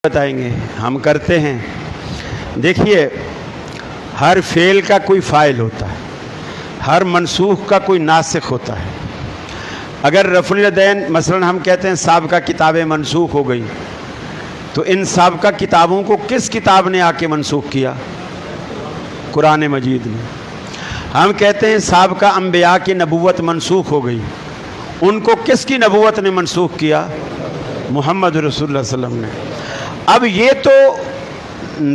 بتائیں گے ہم کرتے ہیں. دیکھیے ہر فعل کا کوئی فاعل ہوتا ہے, ہر منسوخ کا کوئی ناسخ ہوتا ہے. اگر رفع الیدین مثلا ہم کہتے ہیں سابقہ کتابیں منسوخ ہو گئی, تو ان سابقہ کتابوں کو کس کتاب نے آ کے منسوخ کیا؟ قرآن مجید نے. ہم کہتے ہیں سابقہ انبیاء کی نبوت منسوخ ہو گئی, ان کو کس کی نبوت نے منسوخ کیا؟ محمد رسول اللہ صلی اللہ علیہ وسلم نے. اب یہ تو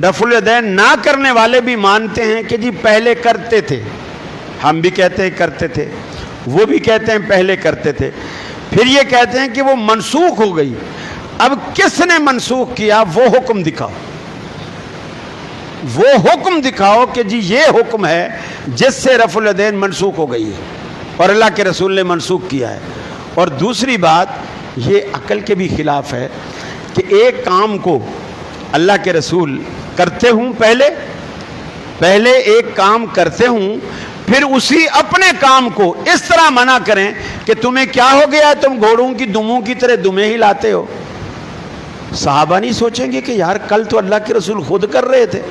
رفع الیدین نہ کرنے والے بھی مانتے ہیں کہ جی پہلے کرتے تھے, ہم بھی کہتے ہیں کرتے تھے, وہ بھی کہتے ہیں پہلے کرتے تھے, پھر یہ کہتے ہیں کہ وہ منسوخ ہو گئی. اب کس نے منسوخ کیا وہ حکم دکھاؤ, وہ حکم دکھاؤ کہ جی یہ حکم ہے جس سے رفع الیدین منسوخ ہو گئی ہے اور اللہ کے رسول نے منسوخ کیا ہے. اور دوسری بات یہ عقل کے بھی خلاف ہے کہ ایک کام کو اللہ کے رسول کرتے ہوں, پہلے ایک کام کرتے ہوں, پھر اسی اپنے کام کو اس طرح منع کریں کہ تمہیں کیا ہو گیا, تم گھوڑوں کی دموں کی طرح دمیں ہی لاتے ہو. صحابہ نہیں سوچیں گے کہ یار کل تو اللہ کے رسول خود کر رہے تھے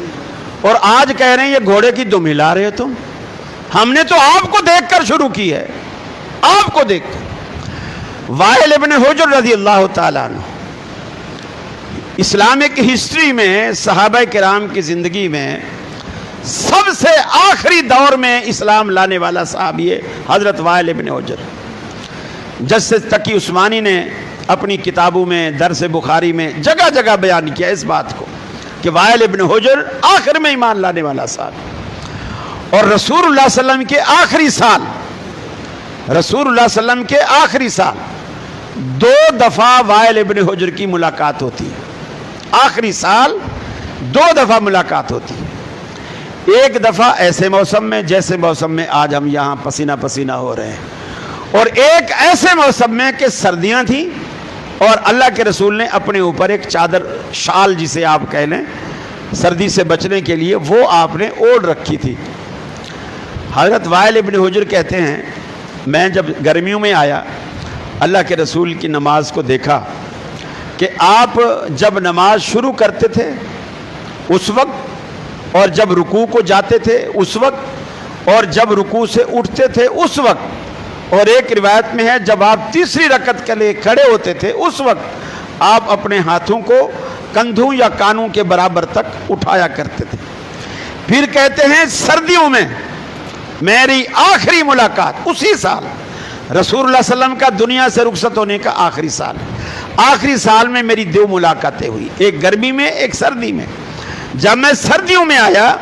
اور آج کہہ رہے ہیں یہ گھوڑے کی دم ہلا رہے ہو تم, ہم نے تو آپ کو دیکھ کر شروع کی ہے, آپ کو دیکھ کر. وائل ابن حجر رضی اللہ تعالیٰ عنہ اسلامک ہسٹری میں, صحابہ کرام کی زندگی میں سب سے آخری دور میں اسلام لانے والا صحابی ہے حضرت وائل ابن حجر. جسٹس تقی عثمانی نے اپنی کتابوں میں, درس بخاری میں جگہ جگہ بیان کیا اس بات کو کہ وائل ابن حجر آخر میں ایمان لانے والا صحابی. اور رسول اللہ صلی اللہ علیہ وسلم کے آخری سال, رسول اللہ صلی اللہ علیہ وسلم کے آخری سال 2 دفعہ وائل ابن حجر کی ملاقات ہوتی ہے. آخری سال 2 دفعہ ملاقات ہوتی ہے. ایک دفعہ ایسے موسم میں جیسے موسم میں آج ہم یہاں پسینہ پسینہ ہو رہے ہیں, اور ایک ایسے موسم میں کہ سردیاں تھیں اور اللہ کے رسول نے اپنے اوپر ایک چادر, شال جسے آپ کہہ لیں, سردی سے بچنے کے لیے وہ آپ نے اوڑھ رکھی تھی. حضرت وائل ابن حجر کہتے ہیں میں جب گرمیوں میں آیا, اللہ کے رسول کی نماز کو دیکھا کہ آپ جب نماز شروع کرتے تھے اس وقت, اور جب رکوع کو جاتے تھے اس وقت, اور جب رکوع سے اٹھتے تھے اس وقت, اور ایک روایت میں ہے جب آپ تیسری رکعت کے لیے کھڑے ہوتے تھے اس وقت آپ اپنے ہاتھوں کو کندھوں یا کانوں کے برابر تک اٹھایا کرتے تھے. پھر کہتے ہیں سردیوں میں میری آخری ملاقات اسی سال, رسول اللہ صلی اللہ علیہ وسلم کا دنیا سے رخصت ہونے کا آخری سال, آخری سال میں میری 2 ملاقاتیں ہوئی, ایک گرمی میں ایک سردی میں. جب میں سردیوں میں آیا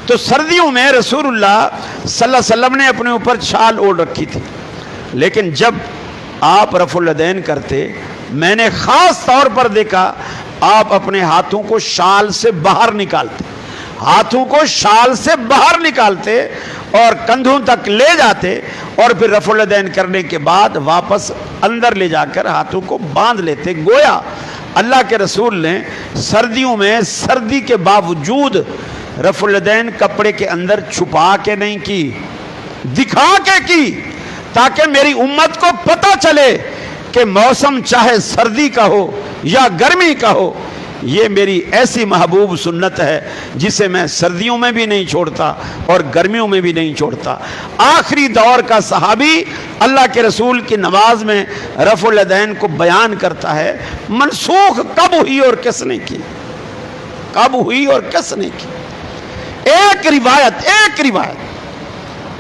تو سردیوں میں رسول اللہ صلی اللہ علیہ وسلم نے اپنے اوپر شال اوڑھ رکھی تھی, لیکن جب آپ رفع الیدین کرتے میں نے خاص طور پر دیکھا آپ اپنے ہاتھوں کو شال سے باہر نکالتے, ہاتھوں کو شال سے باہر نکالتے اور کندھوں تک لے جاتے, اور پھر رفع الیدین کرنے کے بعد واپس اندر لے جا کر ہاتھوں کو باندھ لیتے. گویا اللہ کے رسول نے سردیوں میں سردی کے باوجود رفع الیدین کپڑے کے اندر چھپا کے نہیں کی, دکھا کے کی, تاکہ میری امت کو پتہ چلے کہ موسم چاہے سردی کا ہو یا گرمی کا ہو, یہ میری ایسی محبوب سنت ہے جسے میں سردیوں میں بھی نہیں چھوڑتا اور گرمیوں میں بھی نہیں چھوڑتا. آخری دور کا صحابی اللہ کے رسول کی نماز میں رفع الیدین کو بیان کرتا ہے. منسوخ کب ہوئی اور کس نے کی, کب ہوئی اور کس نے کی.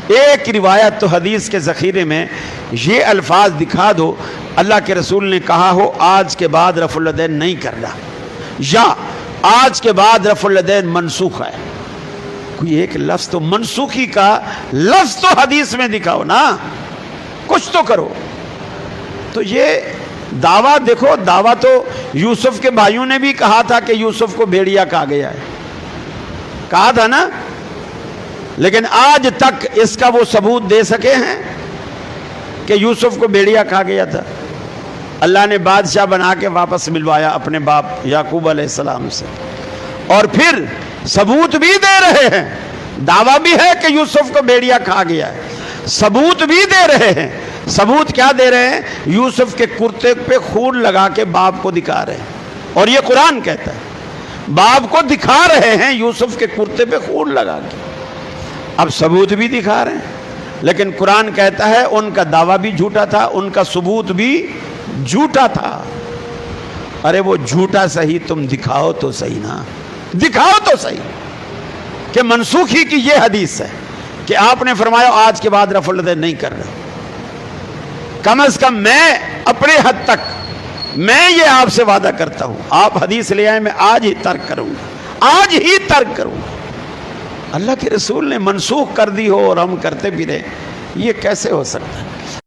ایک روایت تو حدیث کے ذخیرے میں یہ الفاظ دکھا دو اللہ کے رسول نے کہا ہو آج کے بعد رفع الیدین نہیں کرنا, یا آج کے بعد رفع الیدین منسوخ ہے. کوئی ایک لفظ تو منسوخی کا لفظ تو حدیث میں دکھاؤ نا, کچھ تو کرو. تو یہ دعویٰ دیکھو, دعویٰ تو یوسف کے بھائیوں نے بھی کہا تھا کہ یوسف کو بھیڑیا کہا گیا ہے, کہا تھا نا, لیکن آج تک اس کا وہ ثبوت دے سکے ہیں کہ یوسف کو بھیڑیا کہا گیا تھا. اللہ نے بادشاہ بنا کے واپس ملوایا اپنے باپ یعقوب علیہ السلام سے, اور پھر ثبوت بھی دے رہے ہیں, دعویٰ بھی ہے کہ یوسف کو بھیڑیا کھا گیا ہے, ثبوت بھی دے رہے ہیں. ثبوت کیا دے رہے ہیں؟ یوسف کے کرتے پہ خون لگا کے باپ کو دکھا رہے ہیں, اور یہ قرآن کہتا ہے. باپ کو دکھا رہے ہیں یوسف کے کرتے پہ خون لگا کے، اب ثبوت بھی دکھا رہے ہیں، لیکن قرآن کہتا ہے ان کا دعویٰ بھی جھوٹا تھا، ان کا ثبوت بھی جھوٹا تھا۔ ارے وہ جھوٹا صحیح، تم دکھاؤ تو صحیح نا، دکھاؤ تو صحیح کہ منسوخی کی یہ حدیث ہے کہ آپ نے فرمایا آج کے بعد رفع الیدین نہیں کر رہا۔ کم از کم میں اپنے حد تک میں یہ آپ سے وعدہ کرتا ہوں، آپ حدیث لے آئے میں آج ہی ترک کروں گا، آج ہی ترک کروں گا۔ اللہ کے رسول نے منسوخ کر دی ہو اور ہم کرتے بھی رہے، یہ کیسے ہو سکتا ہے؟